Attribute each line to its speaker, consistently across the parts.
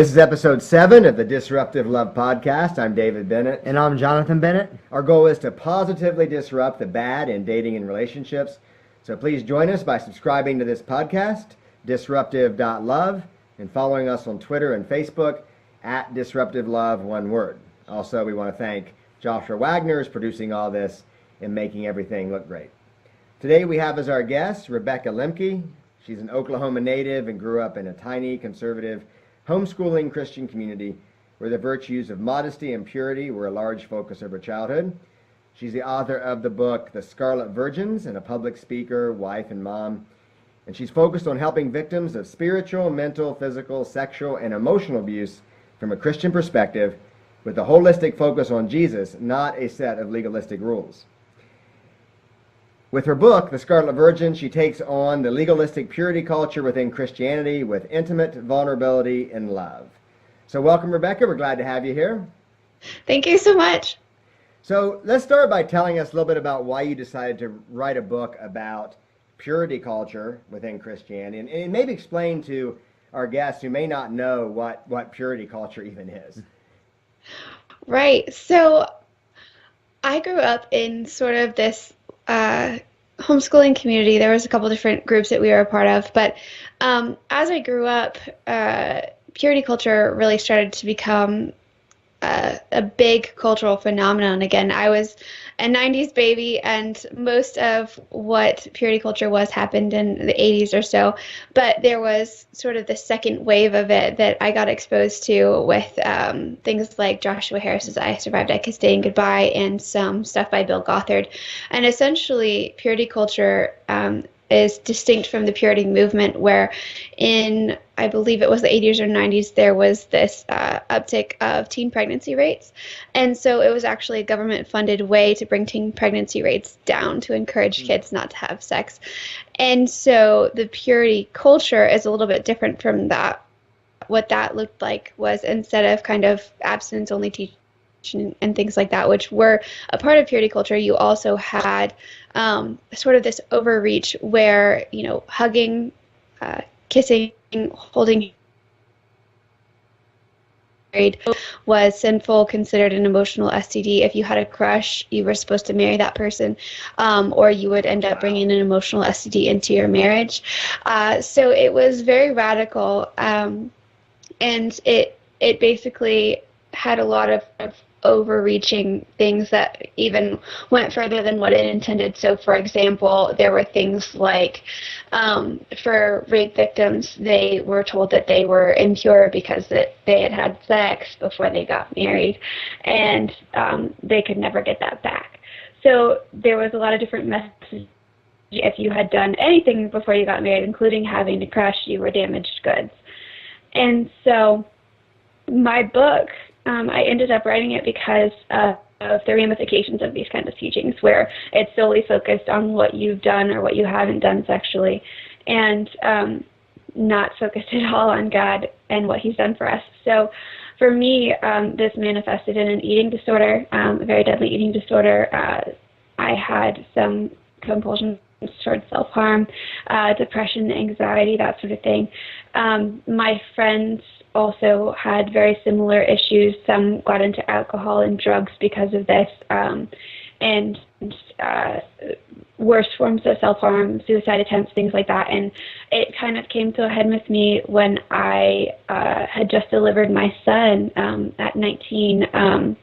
Speaker 1: This is episode 7 of the Disruptive Love Podcast. I'm David Bennett.
Speaker 2: And I'm Jonathan Bennett.
Speaker 1: Our goal is to positively disrupt the bad in dating and relationships. So please join us by subscribing to this podcast, disruptive.love, and following us on Twitter and Facebook at Disruptive Love, one word. Also, we want to thank Joshua Wagner who's producing all this and making everything look great. Today we have as our guest Rebecca Lempke. She's an Oklahoma native and grew up in a tiny, conservative, homeschooling Christian community where the virtues of modesty and purity were a large focus of her childhood. She's the author of the book The Scarlet Virgins and a public speaker, wife, and mom. And she's focused on helping victims of spiritual, mental, physical, sexual, and emotional abuse from a Christian perspective with a holistic focus on Jesus, not a set of legalistic rules. With her book, The Scarlet Virgin, she takes on the legalistic purity culture within Christianity with intimate vulnerability and love. So welcome, Rebecca. We're glad to have you here.
Speaker 3: Thank you so much.
Speaker 1: So let's start by telling us a little bit about why you decided to write a book about purity culture within Christianity, and maybe explain to our guests who may not know what purity culture even is.
Speaker 3: Right. So I grew up in sort of this homeschooling community. There was a couple different groups that we were a part of, but as I grew up, purity culture really started to become a big cultural phenomenon again. I was a 90s baby, and most of what purity culture was happened in the 80s or so, but there was sort of the second wave of it that I got exposed to with things like Joshua Harris's I Survived, I Kissed Day and Goodbye, and some stuff by Bill Gothard. And essentially, purity culture is distinct from the purity movement, where in, I believe it was the 80s or 90s, there was this uptick of teen pregnancy rates. And so it was actually a government-funded way to bring teen pregnancy rates down to encourage kids not to have sex. And so the purity culture is a little bit different from that. What that looked like was, instead of kind of abstinence-only teaching and things like that, which were a part of purity culture, you also had sort of this overreach where, hugging, kissing, holding was sinful, considered an emotional STD. If you had a crush, you were supposed to marry that person, or you would end up bringing an emotional STD into your marriage. So it was very radical, and it basically had a lot of overreaching things that even went further than what it intended. So, for example, there were things like for rape victims, they were told that they were impure because they had had sex before they got married, and they could never get that back. So there was a lot of different messages. If you had done anything before you got married, including having a crush, you were damaged goods. And so my book, I ended up writing it because of the ramifications of these kinds of teachings, where it's solely focused on what you've done or what you haven't done sexually, and not focused at all on God and what He's done for us. So for me, this manifested in an eating disorder, a very deadly eating disorder. I had some compulsion towards self-harm, depression, anxiety, that sort of thing. My friends also had very similar issues. Some got into alcohol and drugs because of this, and worse forms of self-harm, suicide attempts, things like that. And it kind of came to a head with me when I had just delivered my son at 19.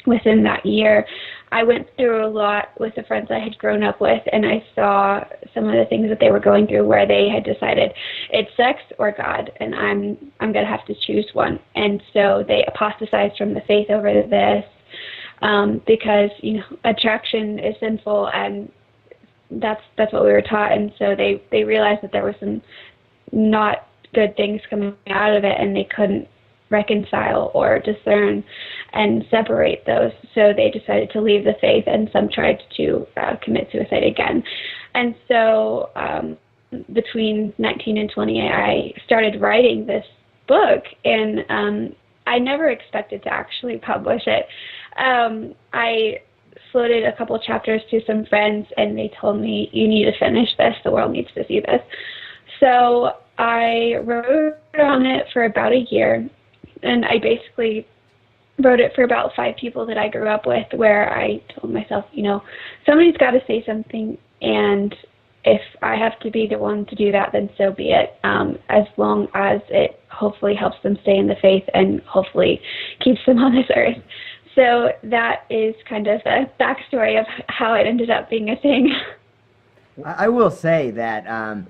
Speaker 3: Within that year, I went through a lot with the friends I had grown up with, and I saw some of the things that they were going through where they had decided it's sex or God, and I'm going to have to choose one. And so they apostatized from the faith over this because, attraction is sinful, and that's what we were taught. And so they realized that there was some not good things coming out of it, and they couldn't reconcile or discern and separate those. So they decided to leave the faith, and some tried to commit suicide again. And so between 19 and 20, I started writing this book, and I never expected to actually publish it. I floated a couple chapters to some friends, and they told me, you need to finish this. The world needs to see this. So I wrote on it for about a year. and I basically wrote it for about 5 people that I grew up with, where I told myself, somebody's got to say something, and if I have to be the one to do that, then so be it, as long as it hopefully helps them stay in the faith and hopefully keeps them on this earth. So that is kind of the backstory of how it ended up being a thing.
Speaker 1: I will say that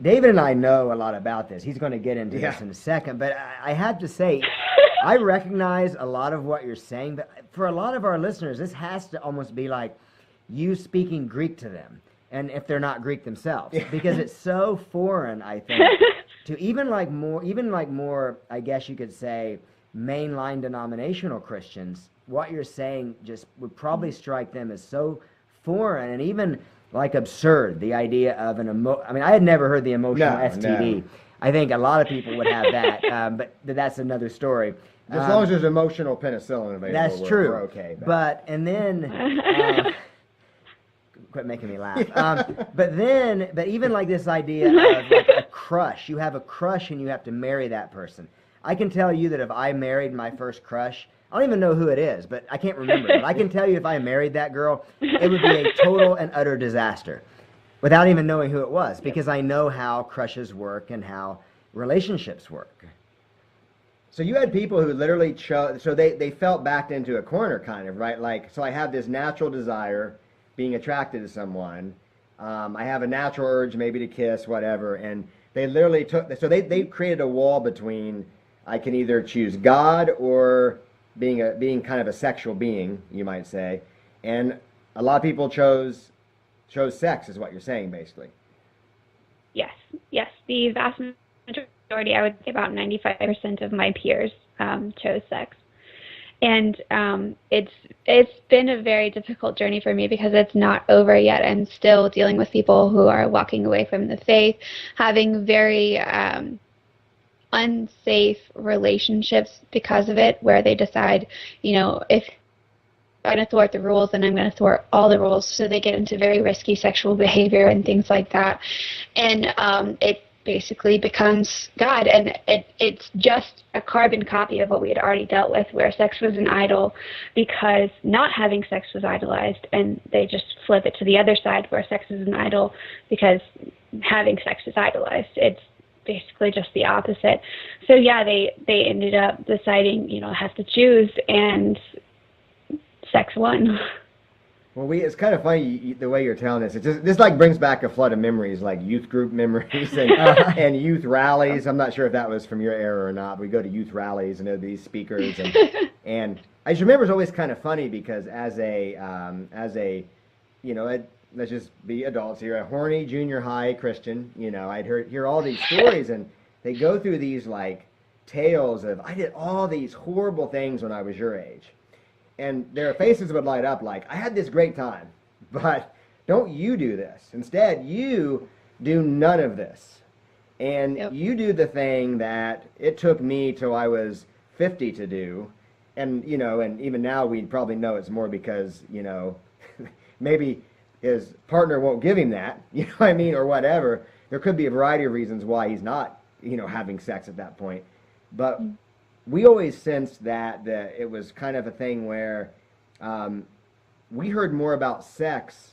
Speaker 1: David and I know a lot about this. He's going to get into this in a second, but I have to say, I recognize a lot of what you're saying, but for a lot of our listeners, this has to almost be like you speaking Greek to them, and if they're not Greek themselves, because it's so foreign, I think, to even like more, I guess you could say, mainline denominational Christians. What you're saying just would probably strike them as so foreign and even like absurd, the idea of I had never heard the emotional STD. No. I think a lot of people would have that, but that's another story.
Speaker 2: As long as there's emotional penicillin available,
Speaker 1: that's true.
Speaker 2: We're okay.
Speaker 1: But quit making me laugh. But even like this idea of like a crush. You have a crush and you have to marry that person. I can tell you that if I married my first crush, I don't even know who it is, but I can't remember. But I can tell you if I married that girl, it would be a total and utter disaster without even knowing who it was, because I know how crushes work and how relationships work.
Speaker 2: So you had people who literally chose, so they felt backed into a corner kind of, right? Like, so I have this natural desire, being attracted to someone. I have a natural urge maybe to kiss, whatever, and they literally they created a wall between, I can either choose God or being kind of a sexual being, you might say, and a lot of people chose sex, is what you're saying, basically.
Speaker 3: Yes. The vast majority, I would say about 95% of my peers chose sex. And it's been a very difficult journey for me because it's not over yet. I'm still dealing with people who are walking away from the faith, having very unsafe relationships because of it, where they decide, if I'm going to thwart the rules, then I'm going to thwart all the rules. So they get into very risky sexual behavior and things like that. And it basically becomes God, and it's just a carbon copy of what we had already dealt with, where sex was an idol because not having sex was idolized, and they just flip it to the other side, where sex is an idol because having sex is idolized. It's basically just the opposite. So yeah, they ended up deciding, I have to choose, and sex won.
Speaker 2: Well, it's kind of funny the way you're telling this. This like brings back a flood of memories, like youth group memories and youth rallies. I'm not sure if that was from your era or not. We go to youth rallies and there are these speakers, and I just remember it's always kind of funny because as a let's just be adults here, a horny junior high Christian, I'd hear all these stories, and they go through these like tales of, I did all these horrible things when I was your age. And their faces would light up like, I had this great time, but don't you do this. Instead, you do none of this. And you do the thing that it took me till I was 50 to do. And, and even now we'd probably know it's more because, maybe his partner won't give him that, or whatever. There could be a variety of reasons why he's not, having sex at that point. But we always sensed that it was kind of a thing where we heard more about sex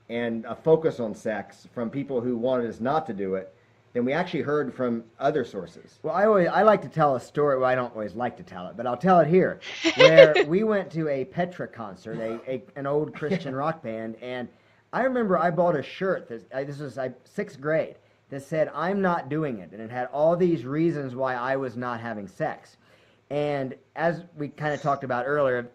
Speaker 2: and a focus on sex from people who wanted us not to do it than we actually heard from other sources.
Speaker 1: Well, I like to tell a story. Well, I don't always like to tell it, but I'll tell it here. Where we went to a Petra concert, an old Christian rock band, and I remember I bought a shirt, this was 6th grade, that said, I'm not doing it, and it had all these reasons why I was not having sex. And as we kind of talked about earlier,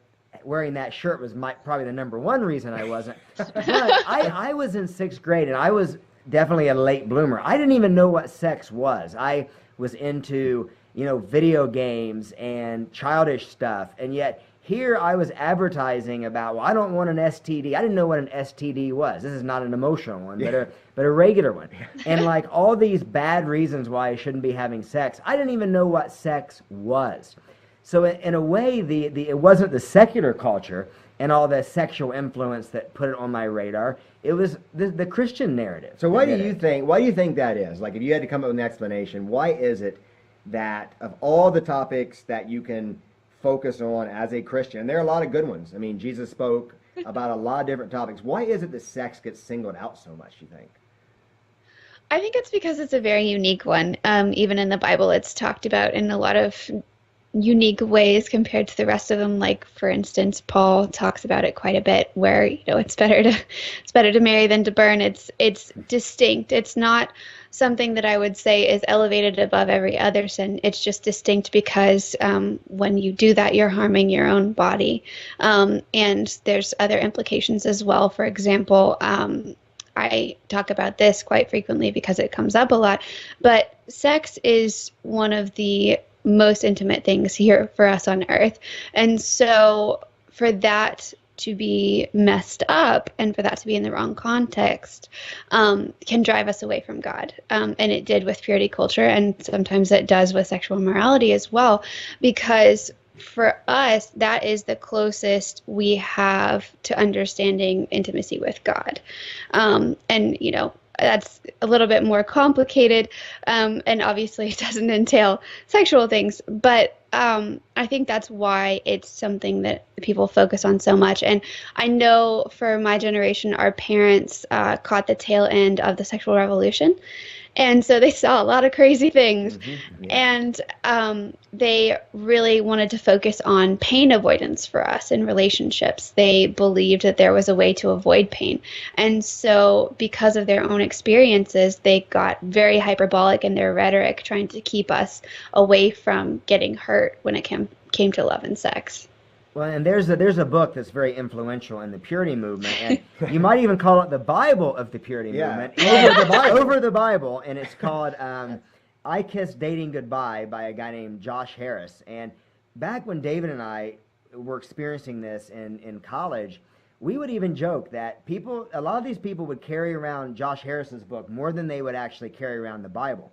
Speaker 1: wearing that shirt was probably the number one reason I wasn't. But I was in 6th grade, and I was definitely a late bloomer. I didn't even know what sex was. I was into, video games and childish stuff, and yet here I was advertising about, well, I don't want an STD. I didn't know what an STD was. This is not an emotional one, but a regular one. And like all these bad reasons why I shouldn't be having sex, I didn't even know what sex was. So in a way, it wasn't the secular culture and all the sexual influence that put it on my radar. It was the Christian narrative.
Speaker 2: So why do you think that is? Like, if you had to come up with an explanation, why is it that of all the topics that you can focus on as a Christian, and there are a lot of good ones. I mean, Jesus spoke about a lot of different topics. Why is it that sex gets singled out so much, you think?
Speaker 3: I think it's because it's a very unique one. Even in the Bible, it's talked about in a lot of unique ways compared to the rest of them. Like, for instance, Paul talks about it quite a bit, where it's better to marry than to burn. It's distinct. It's not something that I would say is elevated above every other sin. It's just distinct because when you do that, you're harming your own body, and there's other implications as well. For example, I talk about this quite frequently because it comes up a lot, but sex is one of the most intimate things here for us on earth. And so for that to be messed up and for that to be in the wrong context can drive us away from God. And it did with purity culture, and sometimes it does with sexual morality as well, because for us, that is the closest we have to understanding intimacy with God. And, that's a little bit more complicated, and obviously it doesn't entail sexual things, but I think that's why it's something that people focus on so much. And I know for my generation, our parents caught the tail end of the sexual revolution. And so they saw a lot of crazy things. Mm-hmm. Yeah. And they really wanted to focus on pain avoidance for us in relationships. They believed that there was a way to avoid pain. And so because of their own experiences, they got very hyperbolic in their rhetoric, trying to keep us away from getting hurt when it came to love and sex.
Speaker 1: Well, and there's a book that's very influential in the purity movement, and you might even call it the Bible of the purity movement. Over the Bible, and it's called I Kissed Dating Goodbye by a guy named Josh Harris. And back when David and I were experiencing this in college, we would even joke that a lot of these people would carry around Josh Harris's book more than they would actually carry around the Bible.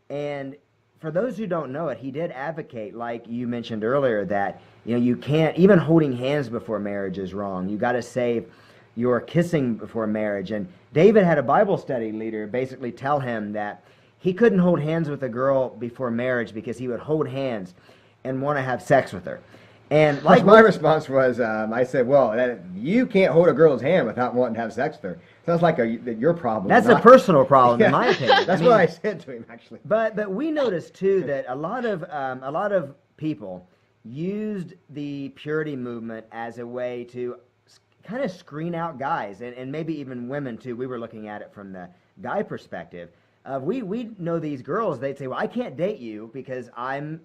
Speaker 1: And for those who don't know it, he did advocate, like you mentioned earlier, that you can't, even holding hands before marriage is wrong. You got to save your kissing before marriage. And David had a Bible study leader basically tell him that he couldn't hold hands with a girl before marriage because he would hold hands and want to have sex with her. And
Speaker 2: like my response was, I said, well, you can't hold a girl's hand without wanting to have sex with her. Sounds like your problem.
Speaker 1: That's a personal problem, in my opinion.
Speaker 2: That's what I said to him, actually.
Speaker 1: But we noticed too that a lot of people used the purity movement as a way to kind of screen out guys, and maybe even women too. We were looking at it from the guy perspective. We know these girls. They'd say, well, I can't date you because I'm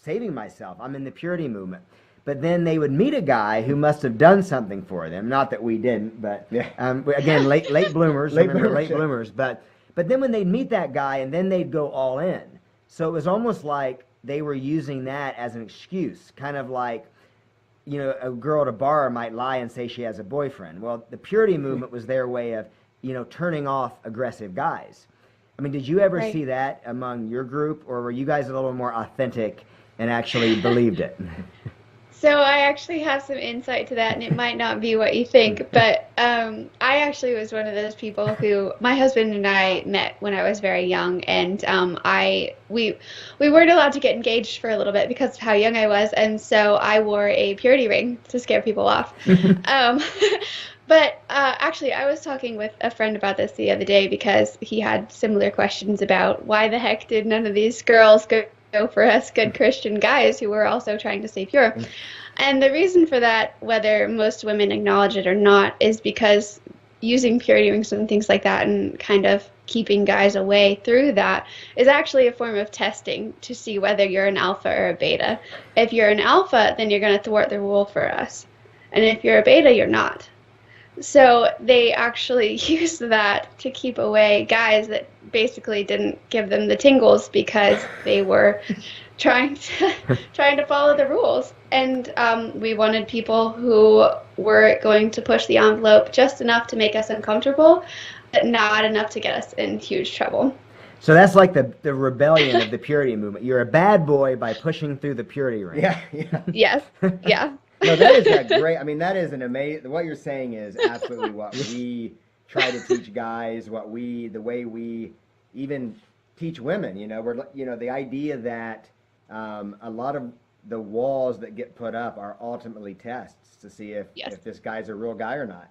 Speaker 1: saving myself. I'm in the purity movement. But then they would meet a guy who must have done something for them. Not that we didn't, but again, late bloomers. Late bloomers. But then when they'd meet that guy, and then they'd go all in. So it was almost like they were using that as an excuse, kind of like, a girl at a bar might lie and say she has a boyfriend. Well, the purity movement was their way of, turning off aggressive guys. I mean, did you ever see that among your group, or were you guys a little more authentic and actually believed it?
Speaker 3: So I actually have some insight to that, and it might not be what you think, but I actually was one of those people who, my husband and I met when I was very young, and we weren't allowed to get engaged for a little bit because of how young I was, and so I wore a purity ring to scare people off. But actually, I was talking with a friend about this the other day because he had similar questions about why the heck did none of these girls go for us good Christian guys who were also trying to stay pure. And the reason for that, whether most women acknowledge it or not, is because using purity rings and things like that and kind of keeping guys away through that is actually a form of testing to see whether you're an alpha or a beta. If you're an alpha, then you're going to thwart the rule for us. And if you're a beta, you're not. So they actually used that to keep away guys that basically didn't give them the tingles because they were trying to follow the rules. And we wanted people who were going to push the envelope just enough to make us uncomfortable, but not enough to get us in huge trouble.
Speaker 1: So that's like the rebellion of the purity movement. You're a bad boy by pushing through the purity ring.
Speaker 2: Yeah.
Speaker 3: Yes. Yeah.
Speaker 2: No, that is great. I mean, that is an amazing. What you're saying is absolutely what we try to teach guys. The way we even teach women. The idea that a lot of the walls that get put up are ultimately tests to see if this guy's a real guy or not.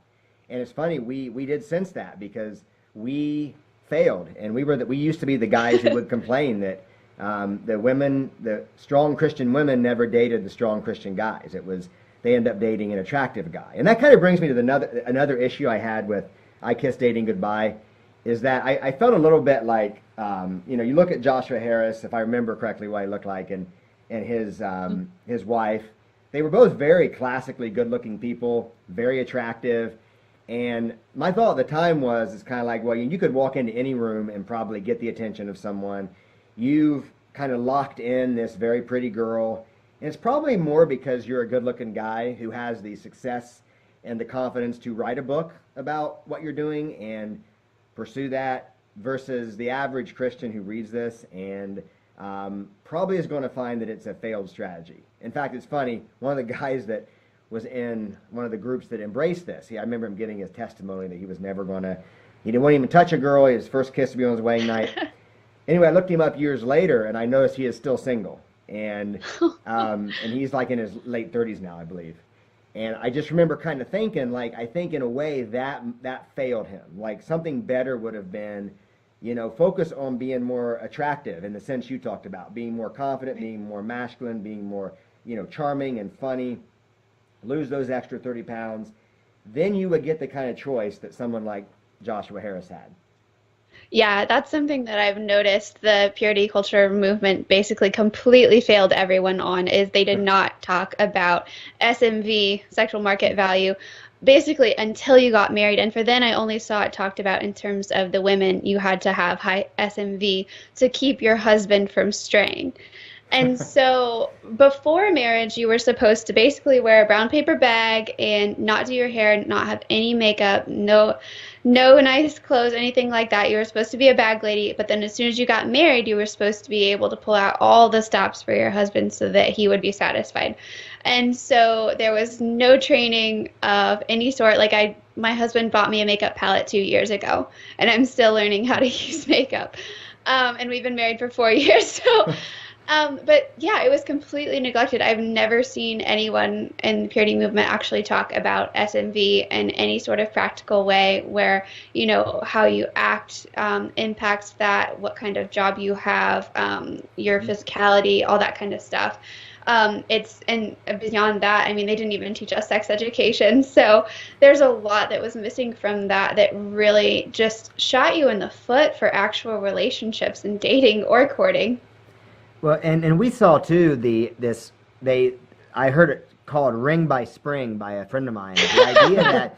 Speaker 2: And it's funny, we did sense that because we failed, and we used to be the guys who would complain that the strong Christian women never dated the strong Christian guys. They end up dating an attractive guy. And that kind of brings me to another issue I had with I Kiss Dating Goodbye, is that I felt a little bit like, you look at Joshua Harris, if I remember correctly what he looked like, and his wife. They were both very classically good-looking people, very attractive. And my thought at the time it's kind of like, well, you could walk into any room and probably get the attention of someone. You've kind of locked in this very pretty girl. And it's probably more because you're a good-looking guy who has the success and the confidence to write a book about what you're doing and pursue that, versus the average Christian who reads this and probably is going to find that it's a failed strategy. In fact, it's funny, one of the guys that was in one of the groups that embraced this, I remember him giving his testimony that he was never going to, he didn't want to even touch a girl. His first kiss would be on his wedding night. Anyway, I looked him up years later, and I noticed he is still single. And he's like in his late 30s now, I believe. And I just remember kind of thinking, like, I think in a way that failed him. Like, something better would have been, focus on being more attractive in the sense you talked about, being more confident, being more masculine, being more, charming and funny, lose those extra 30 pounds. Then you would get the kind of choice that someone like Joshua Harris had.
Speaker 3: Yeah, that's something that I've noticed the purity culture movement basically completely failed everyone on, is they did not talk about SMV, sexual market value, basically until you got married. And for then I only saw it talked about in terms of the women, you had to have high SMV to keep your husband from straying. And so before marriage, you were supposed to basically wear a brown paper bag and not do your hair, not have any makeup, no nice clothes, anything like that. You were supposed to be a bag lady. But then as soon as you got married, you were supposed to be able to pull out all the stops for your husband so that he would be satisfied. And so there was no training of any sort. Like my husband bought me a makeup palette 2 years ago, and I'm still learning how to use makeup. And we've been married for 4 years. So. But yeah, it was completely neglected. I've never seen anyone in the purity movement actually talk about SMV in any sort of practical way where, how you act impacts that, what kind of job you have, your physicality, all that kind of stuff. And beyond that, they didn't even teach us sex education. So there's a lot that was missing from that really just shot you in the foot for actual relationships and dating or courting.
Speaker 2: Well, and we saw too I heard it called "ring by spring" by a friend of mine. The idea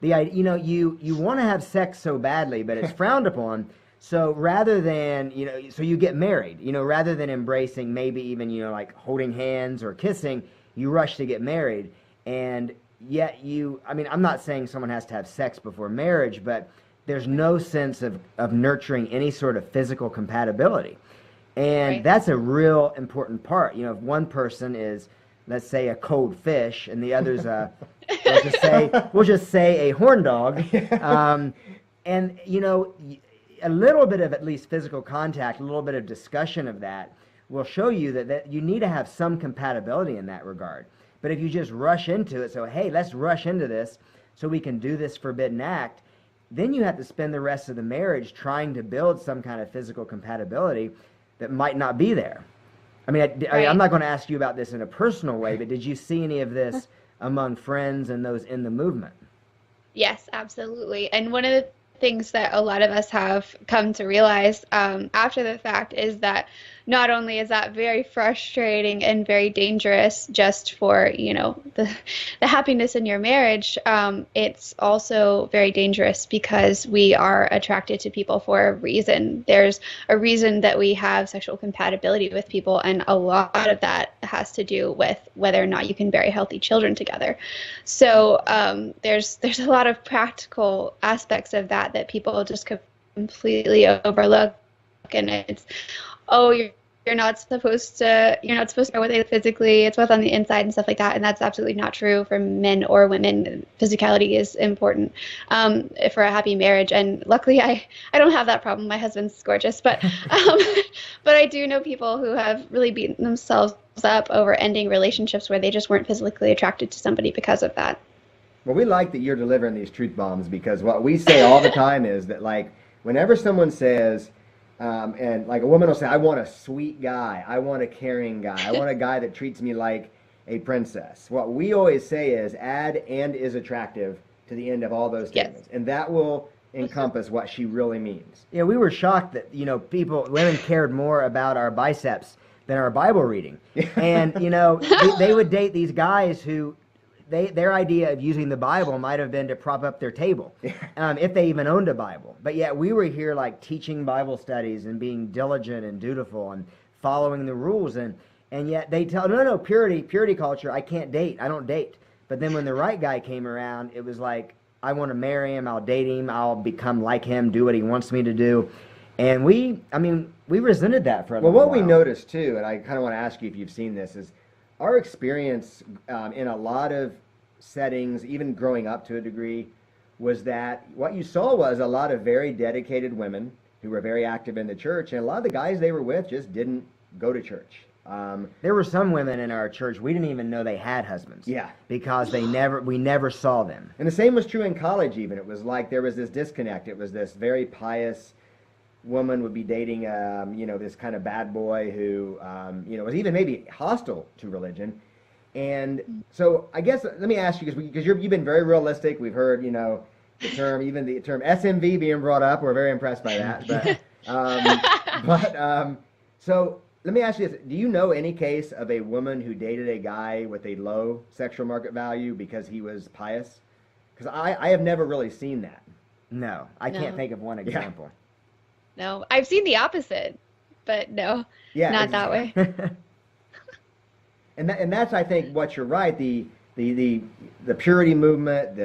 Speaker 2: that you want to have sex so badly, but it's frowned upon. So rather than so you get married. Rather than embracing maybe even like holding hands or kissing, you rush to get married, and yet I'm not saying someone has to have sex before marriage, but there's no sense of nurturing any sort of physical compatibility. And right. That's a real important part. If one person is, let's say, a cold fish, and the other's we'll just say a horn dog, and a little bit of at least physical contact, a little bit of discussion of that will show you that you need to have some compatibility in that regard. But if you just rush into it, so hey, let's rush into this so we can do this forbidden act, then you have to spend the rest of the marriage trying to build some kind of physical compatibility that might not be there. Right. I'm not going to ask you about this in a personal way, but did you see any of this among friends and those in the movement?
Speaker 3: Yes, absolutely. And one of the things that a lot of us have come to realize after the fact is that not only is that very frustrating and very dangerous just for, the happiness in your marriage, it's also very dangerous because we are attracted to people for a reason. There's a reason that we have sexual compatibility with people, and a lot of that has to do with whether or not you can bear healthy children together. So there's a lot of practical aspects of that people just completely overlook, and it's, oh, you're you're not supposed to know what they look physically. It's what's on the inside and stuff like that, and that's absolutely not true for men or women. Physicality is important for a happy marriage, and luckily I don't have that problem. My husband's gorgeous, but but I do know people who have really beaten themselves up over ending relationships where they just weren't physically attracted to somebody because of that.
Speaker 2: Well, we like that you're delivering these truth bombs, because what we say all the time is that, like, whenever someone says, and like a woman will say, I want a sweet guy, I want a caring guy, I want a guy that treats me like a princess. What we always say is add "and is attractive" to the end of all those statements.
Speaker 3: Yes.
Speaker 2: And that will encompass what she really means.
Speaker 1: Yeah, we were shocked that, women cared more about our biceps than our Bible reading. And, they would date these guys who, their idea of using the Bible might have been to prop up their table, if they even owned a Bible. But yet we were here like teaching Bible studies and being diligent and dutiful and following the rules. And yet they tell, no, purity culture, I can't date. I don't date. But then when the right guy came around, it was like, I want to marry him, I'll date him, I'll become like him, do what he wants me to do. And we resented that for a little while.
Speaker 2: Well, what we noticed too, and I kind of want to ask you if you've seen this, is our experience in a lot of settings, even growing up to a degree, was that what you saw was a lot of very dedicated women who were very active in the church, and a lot of the guys they were with just didn't go to church.
Speaker 1: There were some women in our church, we didn't even know they had husbands.
Speaker 2: Yeah.
Speaker 1: Because we never saw them.
Speaker 2: And the same was true in college even. It was like there was this disconnect. It was this very pious woman would be dating, this kind of bad boy who, was even maybe hostile to religion. And so I guess, let me ask you, because you've been very realistic. We've heard, the term SMV being brought up. We're very impressed by that. But, so let me ask you this. Do you know any case of a woman who dated a guy with a low sexual market value because he was pious? Because I have never really seen that.
Speaker 1: No, I can't think of one example.
Speaker 3: Yeah. No, I've seen the opposite, but no, not that way.
Speaker 2: And that's, I think, what you're right. The purity movement,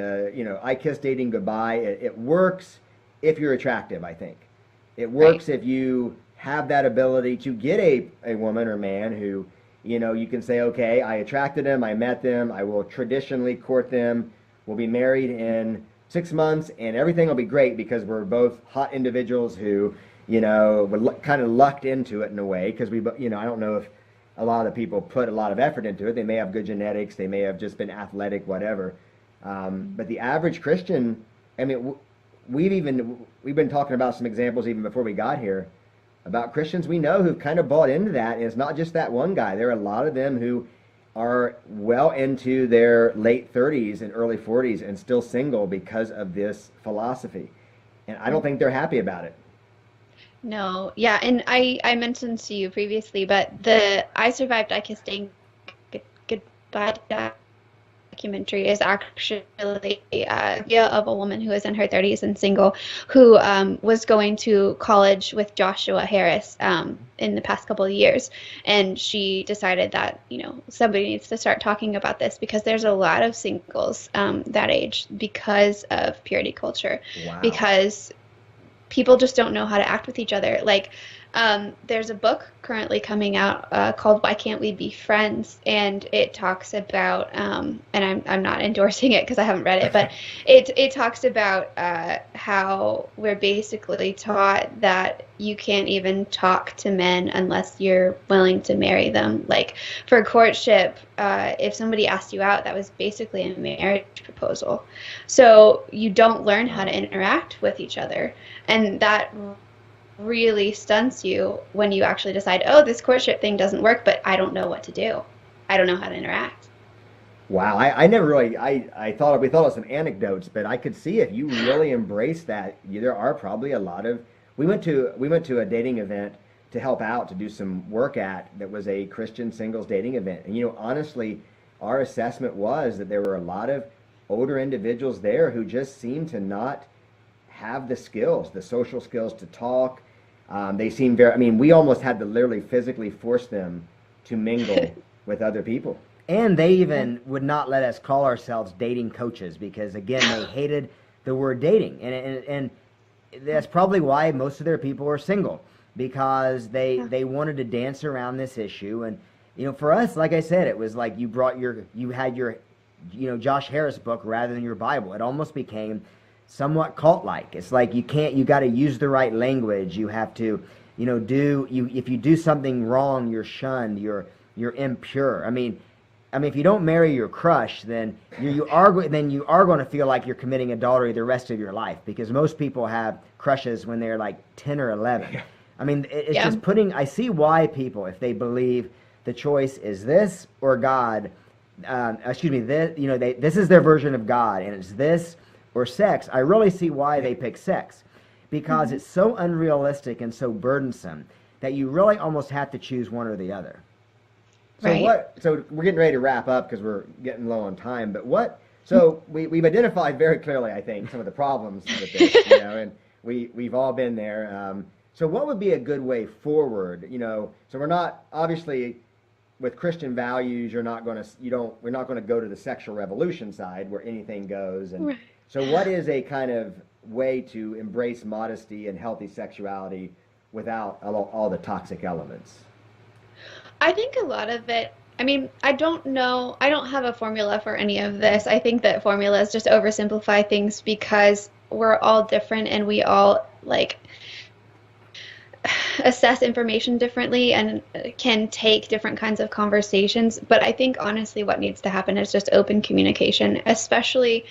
Speaker 2: I kiss dating goodbye. It works if you're attractive. I think it works if you have that ability to get a woman or man who, you can say, okay, I attracted them, I met them, I will traditionally court them, we'll be married in 6 months, and everything will be great because we're both hot individuals who, were kind of lucked into it in a way, because I don't know if a lot of people put a lot of effort into it. They may have good genetics, they may have just been athletic, whatever. But the average Christian, we've been talking about some examples even before we got here about Christians we know who've kind of bought into that, and it's not just that one guy. There are a lot of them who are well into their late 30s and early 40s and still single because of this philosophy. And I don't think they're happy about it.
Speaker 3: No, yeah, and I mentioned to you previously, but the I Survived, I Kissed Dating Goodbye documentary is actually a idea of a woman who is in her 30s and single who was going to college with Joshua Harris in the past couple of years, and she decided that somebody needs to start talking about this because there's a lot of singles that age because of purity culture.
Speaker 2: Wow.
Speaker 3: Because people just don't know how to act with each other. Like, there's a book currently coming out called Why Can't We Be Friends? And it talks about, and I'm not endorsing it because I haven't read it, but it talks about how we're basically taught that you can't even talk to men unless you're willing to marry them. Like, for courtship, if somebody asked you out, that was basically a marriage proposal. So you don't learn how to interact with each other. And that really stunts you when you actually decide, oh, this courtship thing doesn't work, but I don't know what to do. I don't know how to interact.
Speaker 2: Wow, I never really, we thought of some anecdotes, but I could see if you really embrace that, there are probably a lot of, we went to a dating event to help out, to do some work at, that was a Christian singles dating event. And honestly, our assessment was that there were a lot of older individuals there who just seemed to not have the skills, the social skills to talk. They seemed very, we almost had to literally physically force them to mingle with other people.
Speaker 1: And they even would not let us call ourselves dating coaches because, again, they hated the word dating. And that's probably why most of their people are single,
Speaker 2: because they wanted to dance around this issue. And for us, like I said, it was like you had your Josh Harris book rather than your Bible. It almost became somewhat cult-like. It's like you got to use the right language. You have to if you do something wrong, you're shunned, you're impure. I mean, if you don't marry your crush, then you are going to feel like you're committing adultery the rest of your life, because most people have crushes when they're like 10 or 11. I mean, it's just I see why people, if they believe the choice is this or God, this is their version of God, and it's this or sex. I really see why they pick sex, because it's so unrealistic and so burdensome that you really almost have to choose one or the other.
Speaker 1: So we're getting ready to wrap up because we're getting low on time. But we've identified very clearly, I think, some of the problems with this, and we've all been there. So what would be a good way forward? So we're not, obviously, with Christian values, we're not going to go to the sexual revolution side where anything goes. And so what is a kind of way to embrace modesty and healthy sexuality without all the toxic elements?
Speaker 3: I think a lot of it, I don't know, I don't have a formula for any of this. I think that formulas just oversimplify things because we're all different and we all assess information differently and can take different kinds of conversations. But I think honestly what needs to happen is just open communication, especially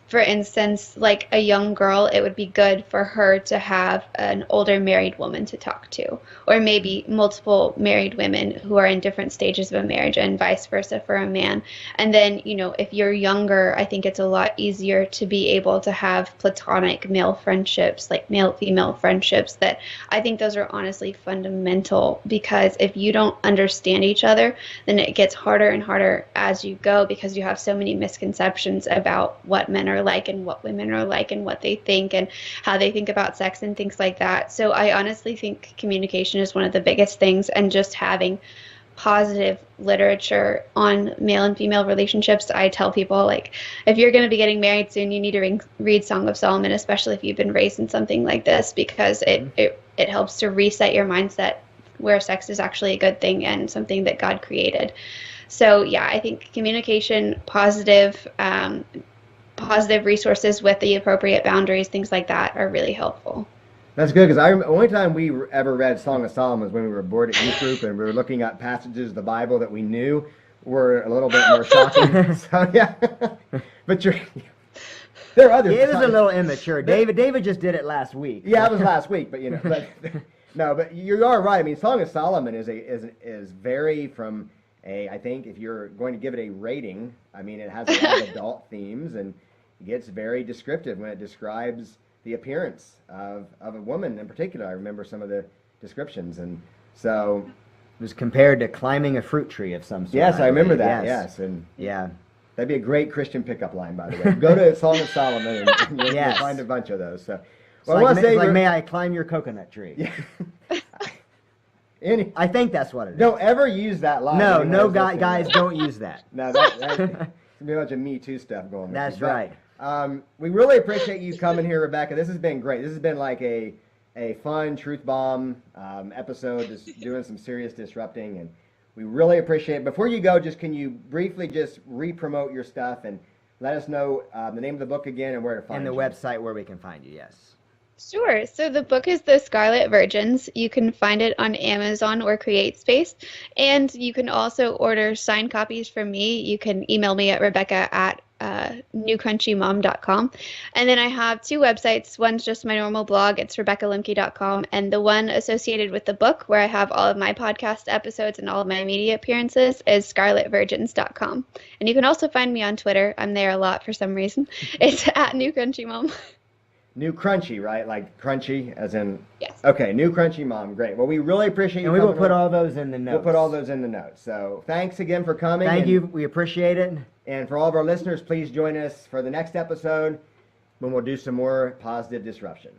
Speaker 3: for instance, like a young girl, it would be good for her to have an older married woman to talk to, or maybe multiple married women who are in different stages of a marriage, and vice versa for a man. And then, if you're younger, I think it's a lot easier to be able to have platonic male friendships, like male-female friendships, that I think those are honestly fundamental, because if you don't understand each other, then it gets harder and harder as you go, because you have so many misconceptions about what men are like and what women are like and what they think and how they think about sex and things like that. So I honestly think communication is one of the biggest things, and just having positive literature on male and female relationships. I tell people, if you're going to be getting married soon, you need to read Song of Solomon, especially if you've been raised in something like this, because it helps to reset your mindset where sex is actually a good thing and something that God created. So yeah, I think communication, positive resources with the appropriate boundaries, things like that, are really helpful.
Speaker 1: That's good, because the only time we ever read Song of Solomon was when we were bored at youth group and we were looking at passages of the Bible that we knew were a little bit more shocking. So yeah, but there are other.
Speaker 2: It was a little immature. David just did it last week.
Speaker 1: Yeah, it was last week, but no, but you are right. Song of Solomon is very from I think if you're going to give it a rating, it has a lot of adult themes, and it gets very descriptive when it describes the appearance of a woman in particular. I remember some of the descriptions, and so
Speaker 2: it was compared to climbing a fruit tree of some sort.
Speaker 1: Yes, I remember that. Yes, and that'd be a great Christian pickup line, by the way. Go to Song of Solomon and you'll find a bunch of those. So,
Speaker 2: may I climb your coconut tree?
Speaker 1: Yeah.
Speaker 2: I think that's what it is.
Speaker 1: Don't ever use that line.
Speaker 2: No, guys, don't use that.
Speaker 1: No, that's going to be a bunch of Me Too stuff going on.
Speaker 2: That's right.
Speaker 1: We really appreciate you coming here, Rebecca. This has been great. This has been like a fun truth bomb episode, just doing some serious disrupting, and we really appreciate it. Before you go, can you briefly just re-promote your stuff and let us know the name of the book again and where to find you?
Speaker 2: And the website where we can find you, yes.
Speaker 3: Sure. So the book is The Scarlet Virgins. You can find it on Amazon or CreateSpace. And you can also order signed copies from me. You can email me at rebecca@newcrunchymom.com. And then I have two websites. One's just my normal blog. It's RebeccaLempke.com. And the one associated with the book, where I have all of my podcast episodes and all of my media appearances, is scarletvirgins.com. And you can also find me on Twitter. I'm there a lot for some reason. It's at newcrunchymom.
Speaker 1: New Crunchy, right? Like crunchy, as in...
Speaker 3: Yes.
Speaker 1: Okay, New Crunchy Mom. Great. Well, we really appreciate you
Speaker 2: coming. And we will put all those in the notes.
Speaker 1: We'll put all those in the notes. So thanks again for coming.
Speaker 2: Thank you. We appreciate it.
Speaker 1: And for all of our listeners, please join us for the next episode when we'll do some more positive disruption.